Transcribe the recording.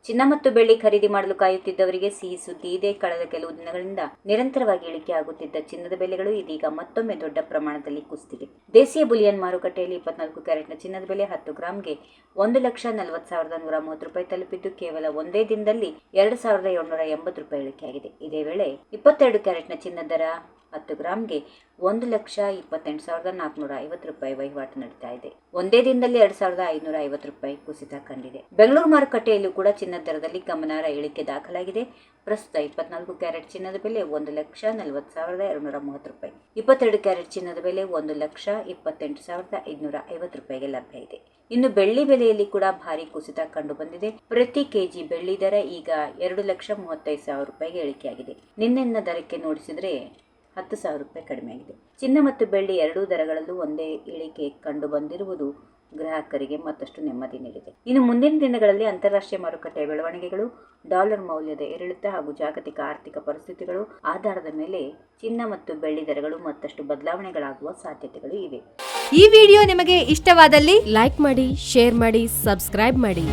ಚಿನ್ನ ಮತ್ತು ಬೆಳ್ಳಿ ಖರೀದಿ ಮಾಡಲು ಕಾಯುತ್ತಿದ್ದವರಿಗೆ ಸಿಹಿ ಸುದ್ದಿ ಇದೆ. ಕಳೆದ ಕೆಲವು ದಿನಗಳಿಂದ ನಿರಂತರವಾಗಿ ಇಳಿಕೆ ಆಗುತ್ತಿದ್ದ ಚಿನ್ನದ ಬೆಲೆಗಳು ಇದೀಗ ಮತ್ತೊಮ್ಮೆ ದೊಡ್ಡ ಪ್ರಮಾಣದಲ್ಲಿ ಕುಸಿದಿವೆ. ದೇಶೀಯ ಬುಲಿಯನ್ ಮಾರುಕಟ್ಟೆಯಲ್ಲಿ 24 ಕ್ಯಾರೆಟ್ನ ಚಿನ್ನದ ಬೆಲೆ 10 ಗ್ರಾಂಗೆ 1,40,130 ರೂಪಾಯಿ ತಲುಪಿದ್ದು ಕೇವಲ ಒಂದೇ ದಿನದಲ್ಲಿ 2,780 ರೂಪಾಯಿ ಇಳಿಕೆಯಾಗಿದೆ. ಇದೇ ವೇಳೆ 22 ಕ್ಯಾರೆಟ್ನ ಚಿನ್ನದ ದರ 10 ಗ್ರಾಂಗೆ 1,28,450 ರೂಪಾಯಿ ವಹಿವಾಟು ನಡೀತಾ ಇದೆ. ಒಂದೇ ದಿನದಲ್ಲಿ 2,550 ರೂಪಾಯಿ ಕುಸಿತ ಕಂಡಿದೆ. ಬೆಂಗಳೂರು ಮಾರುಕಟ್ಟೆಯಲ್ಲೂ ಕೂಡ ಚಿನ್ನದ ದರದಲ್ಲಿ ಗಮನಾರ್ಹ ಇಳಿಕೆ ದಾಖಲಾಗಿದೆ. ಪ್ರಸ್ತುತ 24 ಕ್ಯಾರೆಟ್ ಚಿನ್ನದ ಬೆಲೆ 1,40,230 ರೂಪಾಯಿ, 22 ಕ್ಯಾರೆಟ್ ಚಿನ್ನದ ಬೆಲೆ 1,28,550 ರೂಪಾಯಿಗೆ ಲಭ್ಯ ಇದೆ. ಇನ್ನು ಬೆಳ್ಳಿ ಬೆಲೆಯಲ್ಲಿ ಕೂಡ ಭಾರಿ ಕುಸಿತ ಕಂಡು ಬಂದಿದೆ. ಪ್ರತಿ ಕೆಜಿ ಬೆಳ್ಳಿ ದರ ಈಗ 2,35,000 ರೂಪಾಯಿಗೆ ಇಳಿಕೆಯಾಗಿದೆ. ನಿನ್ನೆಯ ದರಕ್ಕೆ ನೋಡಿಸಿದರೆ 10,000 ರೂಪಾಯಿ ಕಡಿಮೆಯಾಗಿದೆ. ಚಿನ್ನ ಮತ್ತು ಬೆಳ್ಳಿ ಎರಡೂ ದರಗಳಲ್ಲೂ ಒಂದೇ ಇಳಿಕೆ ಕಂಡು ಬಂದಿರುವುದು ಗ್ರಾಹಕರಿಗೆ ಮತ್ತಷ್ಟು ನೆಮ್ಮದಿ ನೀಡಿದೆ. ಇನ್ನು ಮುಂದಿನ ದಿನಗಳಲ್ಲಿ ಅಂತಾರಾಷ್ಟ್ರೀಯ ಮಾರುಕಟ್ಟೆಯ ಬೆಳವಣಿಗೆಗಳು, ಡಾಲರ್ ಮೌಲ್ಯದ ಏರಿಳಿತ ಹಾಗೂ ಜಾಗತಿಕ ಆರ್ಥಿಕ ಪರಿಸ್ಥಿತಿಗಳು ಆಧಾರದ ಮೇಲೆ ಚಿನ್ನ ಮತ್ತು ಬೆಳ್ಳಿ ದರಗಳು ಮತ್ತಷ್ಟು ಬದಲಾವಣೆಗಳಾಗುವ ಸಾಧ್ಯತೆಗಳು ಇವೆ. ಈ ವಿಡಿಯೋ ನಿಮಗೆ ಇಷ್ಟವಾದಲ್ಲಿ ಲೈಕ್ ಮಾಡಿ, ಶೇರ್ ಮಾಡಿ, ಸಬ್ಸ್ಕ್ರೈಬ್ ಮಾಡಿ.